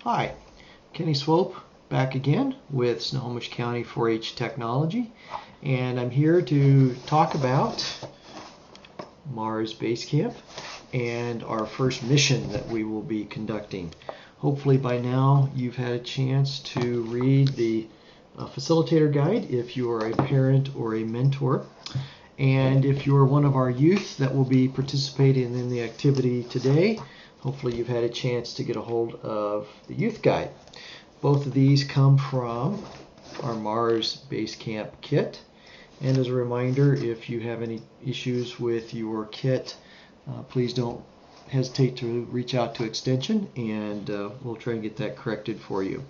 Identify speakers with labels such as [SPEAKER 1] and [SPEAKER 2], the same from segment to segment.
[SPEAKER 1] Hi, Kenny Swope back again with Snohomish County 4-H Technology, and I'm here to talk about Mars Base Camp and our first mission that we will be conducting. Hopefully by now you've had a chance to read the facilitator guide if you are a parent or a mentor. And if you're one of our youth that will be participating in the activity today, hopefully you've had a chance to get a hold of the youth guide. Both of these come from our Mars Base Camp kit. And as a reminder, if you have any issues with your kit, please don't hesitate to reach out to Extension, and we'll try and get that corrected for you.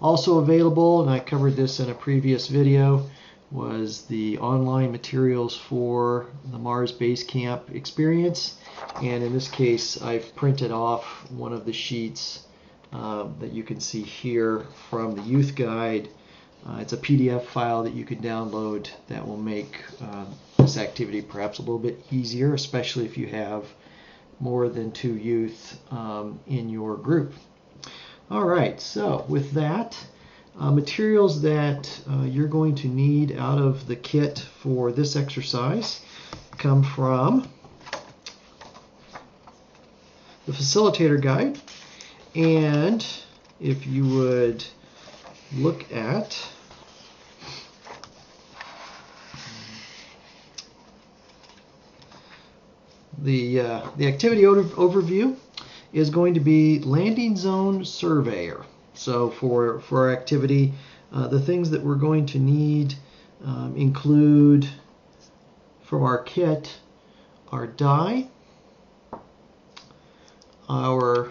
[SPEAKER 1] Also available, and I covered this in a previous video, was the online materials for the Mars Base Camp experience. And in this case, I've printed off one of the sheets that you can see here from the youth guide. It's a PDF file that you can download that will make this activity perhaps a little bit easier, especially if you have more than 2 youth in your group. All right, so with that, materials that you're going to need out of the kit for this exercise come from the facilitator guide. And if you would look at the activity overview is going to be landing zone surveyor. So for our activity, the things that we're going to need include from our kit our die, our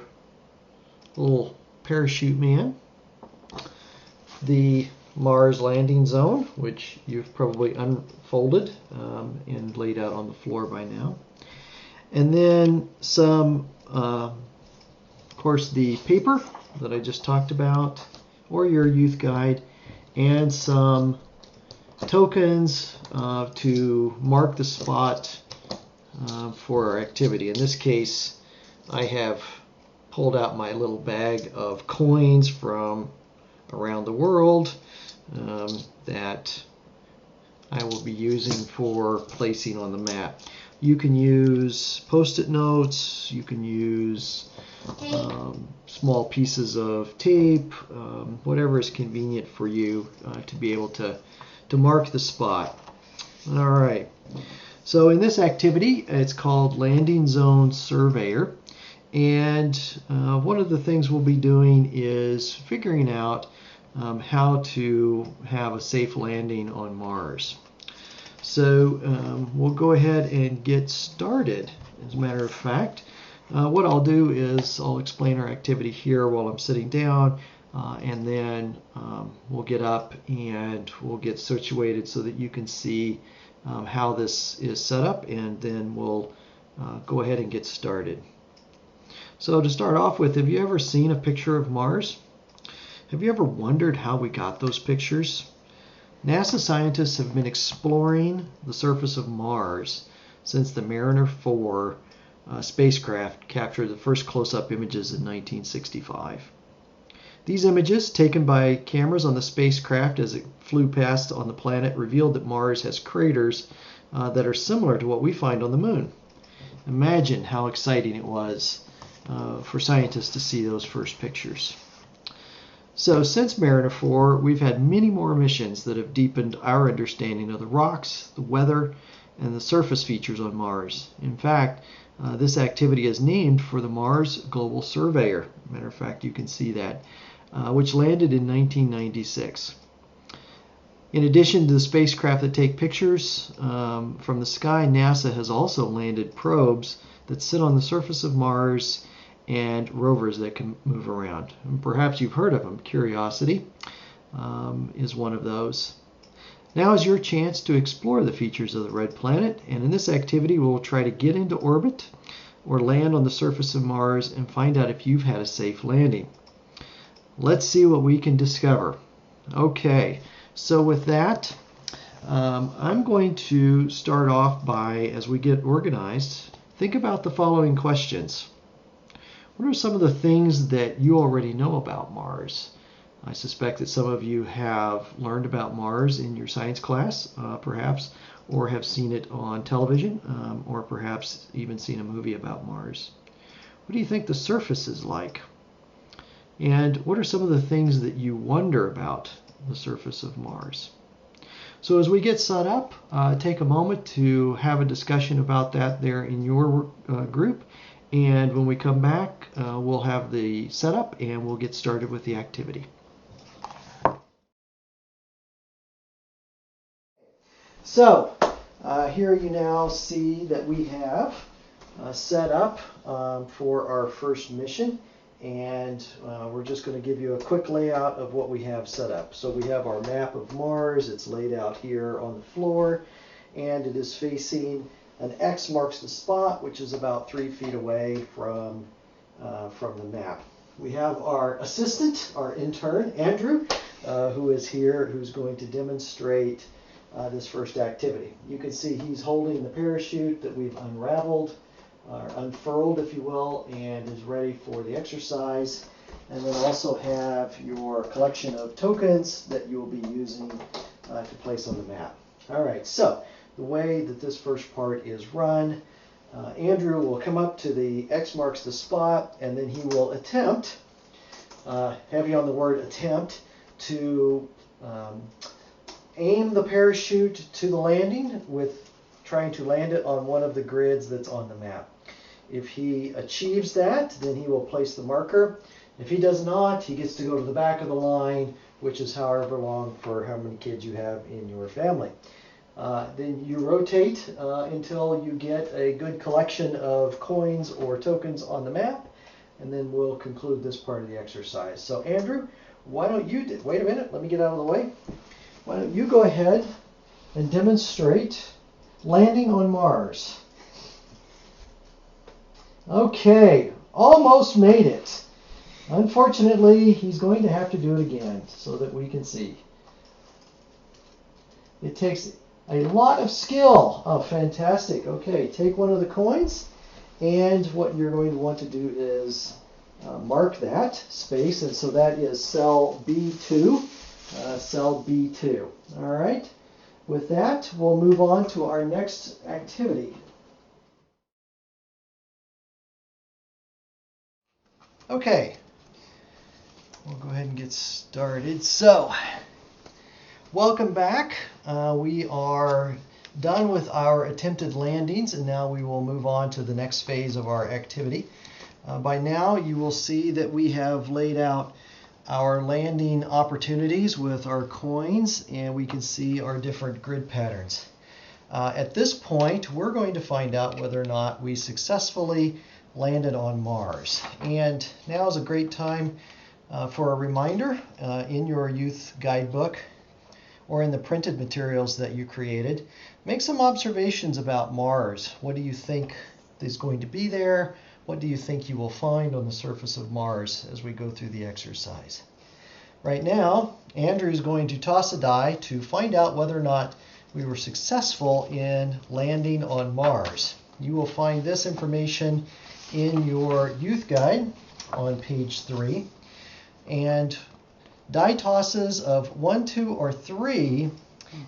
[SPEAKER 1] little parachute man, the Mars landing zone, which you've probably unfolded and laid out on the floor by now, and then some, of course, the paper that I just talked about, or your youth guide, and some tokens to mark the spot for our activity. In this case, I have pulled out my little bag of coins from around the world that I will be using for placing on the map. You can use Post-it notes, you can use small pieces of tape, whatever is convenient for you to be able to mark the spot. All right, so in this activity, it's called Landing Zone Surveyor, and one of the things we'll be doing is figuring out how to have a safe landing on Mars. So we'll go ahead and get started. As a matter of fact, what I'll do is I'll explain our activity here while I'm sitting down, and then we'll get up and we'll get situated so that you can see how this is set up, and then we'll go ahead and get started. So to start off with, have you ever seen a picture of Mars? Have you ever wondered how we got those pictures? NASA scientists have been exploring the surface of Mars since the Mariner 4 spacecraft captured the first close-up images in 1965. These images, taken by cameras on the spacecraft as it flew past on the planet, revealed that Mars has craters that are similar to what we find on the Moon. Imagine how exciting it was for scientists to see those first pictures. So since Mariner 4, we've had many more missions that have deepened our understanding of the rocks, the weather, and the surface features on Mars. In fact, this activity is named for the Mars Global Surveyor. Matter of fact, you can see that, which landed in 1996. In addition to the spacecraft that take pictures from the sky, NASA has also landed probes that sit on the surface of Mars and rovers that can move around. And perhaps you've heard of them. Curiosity is one of those. Now is your chance to explore the features of the red planet, and in this activity we'll try to get into orbit or land on the surface of Mars and find out if you've had a safe landing. Let's see what we can discover. Okay, so with that, I'm going to start off by, as we get organized, think about the following questions. what are some of the things that you already know about Mars? I suspect that some of you have learned about Mars in your science class, perhaps, or have seen it on television, or perhaps even seen a movie about Mars. What do you think the surface is like? And what are some of the things that you wonder about the surface of Mars? So as we get set up, take a moment to have a discussion about that there in your group. And when we come back, we'll have the setup and we'll get started with the activity. So here you now see that we have set up for our first mission. And we're just going to give you a quick layout of what we have set up. So we have our map of Mars. It's laid out here on the floor, and it is facing an X marks the spot, which is about 3 feet away from the map. We have our assistant, our intern, Andrew, who is here, who's going to demonstrate this first activity. You can see he's holding the parachute that we've unraveled, or unfurled, if you will, and is ready for the exercise. And then also have your collection of tokens that you will be using to place on the map. All right, so the way that this first part is run, Andrew will come up to the X marks the spot, and then he will attempt, heavy on the word attempt, to aim the parachute to the landing with trying to land it on one of the grids that's on the map. If he achieves that, then he will place the marker. If he does not, he gets to go to the back of the line, which is however long for how many kids you have in your family. Then you rotate until you get a good collection of coins or tokens on the map, and then we'll conclude this part of the exercise. So Andrew, why don't you, wait a minute, let me get out of the way. Why don't you go ahead and demonstrate landing on Mars. Okay, almost made it. Unfortunately, he's going to have to do it again so that we can see. It takes a lot of skill. Oh, fantastic. Okay, take one of the coins, and what you're going to want to do is mark that space, and so that is cell B2. Cell B2. All right. With that, we'll move on to our next activity. Okay, we'll go ahead and get started. So, welcome back. We are done with our attempted landings, and now we will move on to the next phase of our activity. By now, you will see that we have laid out our landing opportunities with our coins, and we can see our different grid patterns. At this point, we're going to find out whether or not we successfully landed on Mars. And now is a great time for a reminder in your youth guidebook or in the printed materials that you created. Make some observations about Mars. What do you think is going to be there? What do you think you will find on the surface of Mars as we go through the exercise? Right now, Andrew is going to toss a die to find out whether or not we were successful in landing on Mars. You will find this information in your youth guide on page 3. And die tosses of 1, 2, or 3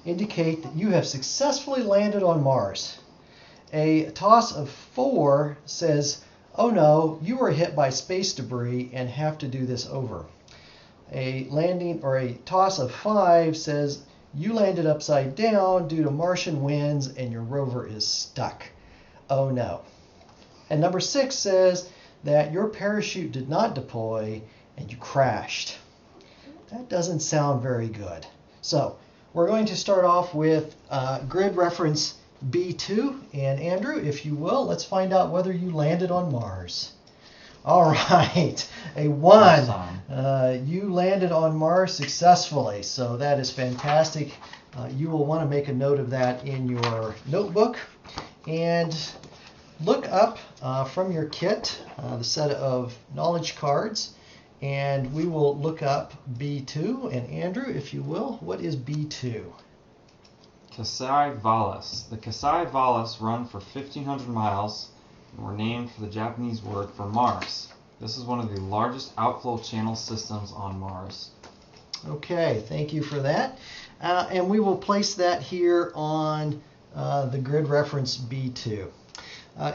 [SPEAKER 1] indicate that you have successfully landed on Mars. A toss of 4 says, oh no, you were hit by space debris and have to do this over. A landing or a toss of 5 says you landed upside down due to Martian winds and your rover is stuck. Oh no. And number 6 says that your parachute did not deploy and you crashed. That doesn't sound very good. So we're going to start off with grid reference B2. And Andrew, if you will, let's find out whether you landed on Mars. All right, a 1. You landed on Mars successfully, so that is fantastic. You will want to make a note of that in your notebook. And look up from your kit the set of knowledge cards, and we will look up B2. And Andrew, if you will, what is B2?
[SPEAKER 2] Kasai Valles. The Kasai Valles run for 1,500 miles and were named for the Japanese word for Mars. This is one of the largest outflow channel systems on Mars.
[SPEAKER 1] Okay, thank you for that. And we will place that here on the grid reference B2.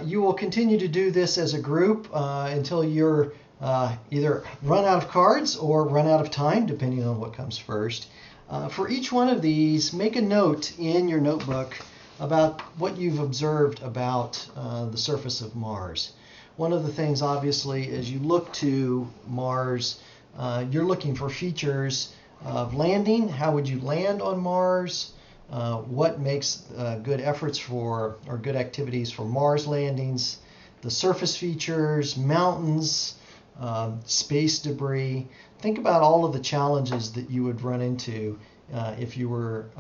[SPEAKER 1] You will continue to do this as a group until you're either run out of cards or run out of time, depending on what comes first. For each one of these, make a note in your notebook about what you've observed about the surface of Mars. One of the things, obviously, as you look to Mars, you're looking for features of landing. How would you land on Mars? What makes good efforts for, or good activities for Mars landings? The surface features, mountains, space debris. Think about all of the challenges that you would run into if you were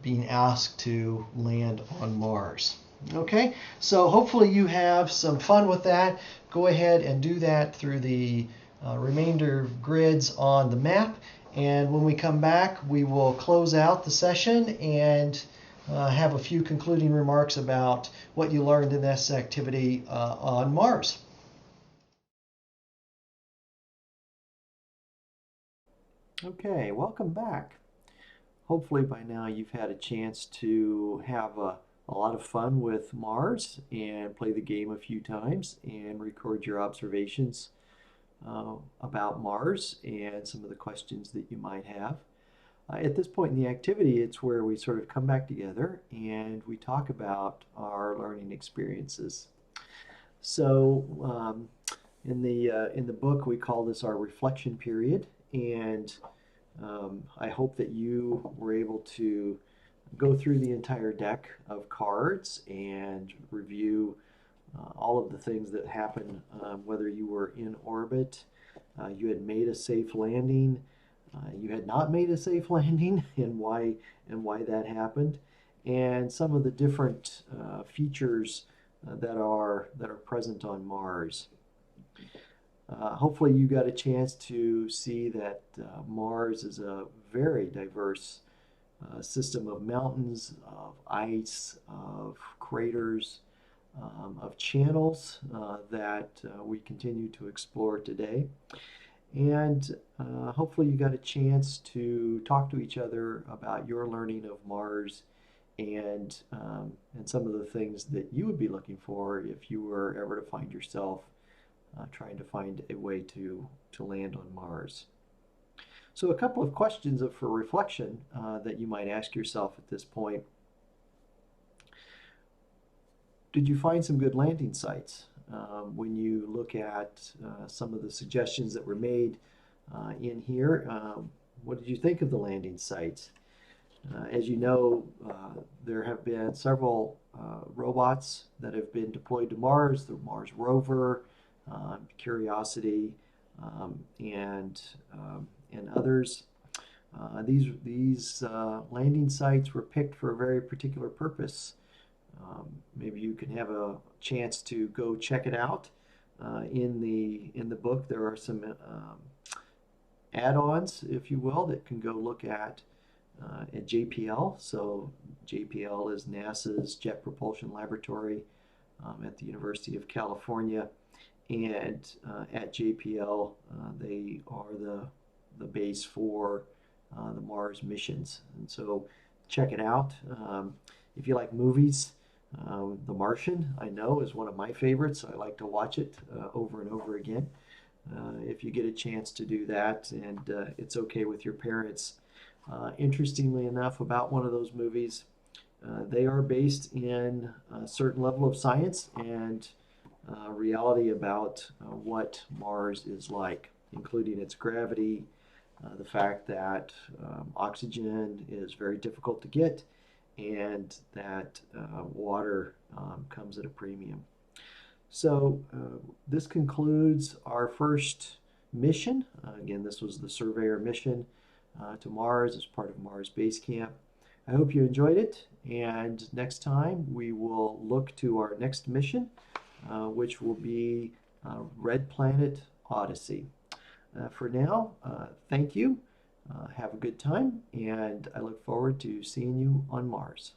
[SPEAKER 1] being asked to land on Mars. Okay, so hopefully you have some fun with that. Go ahead and do that through the remainder of grids on the map. And when we come back, we will close out the session and have a few concluding remarks about what you learned in this activity on Mars. Okay, welcome back. Hopefully by now you've had a chance to have a lot of fun with Mars and play the game a few times and record your observations about Mars and some of the questions that you might have. At this point in the activity, it's where we sort of come back together and we talk about our learning experiences. So in the book, we call this our reflection period, and I hope that you were able to go through the entire deck of cards and review all of the things that happened, whether you were in orbit, you had made a safe landing, you had not made a safe landing, and why that happened, and some of the different features that are present on Mars. Hopefully you got a chance to see that Mars is a very diverse system of mountains, of ice, of craters, of channels that we continue to explore today. And hopefully you got a chance to talk to each other about your learning of Mars and some of the things that you would be looking for if you were ever to find yourself trying to find a way to land on Mars. So a couple of questions for reflection that you might ask yourself at this point. Did you find some good landing sites? When you look at some of the suggestions that were made in here, what did you think of the landing sites? As you know, there have been several robots that have been deployed to Mars, the Mars rover, Curiosity, and others. These landing sites were picked for a very particular purpose. Maybe you can have a chance to go check it out. In the book, there are some add-ons, if you will, that can go look at JPL. So JPL is NASA's Jet Propulsion Laboratory at the University of California, and at JPL they are the base for the Mars missions. And so check it out. If you like movies, The Martian, I know, is one of my favorites. I like to watch it over and over again. If you get a chance to do that, and it's okay with your parents. Interestingly enough, about one of those movies, they are based in a certain level of science and reality about what Mars is like, including its gravity, the fact that oxygen is very difficult to get, and that water comes at a premium. So this concludes our first mission. Again, this was the Surveyor Mission to Mars as part of Mars Base Camp. I hope you enjoyed it, and next time we will look to our next mission, which will be Red Planet Odyssey. For now, thank you. Have a good time, and I look forward to seeing you on Mars.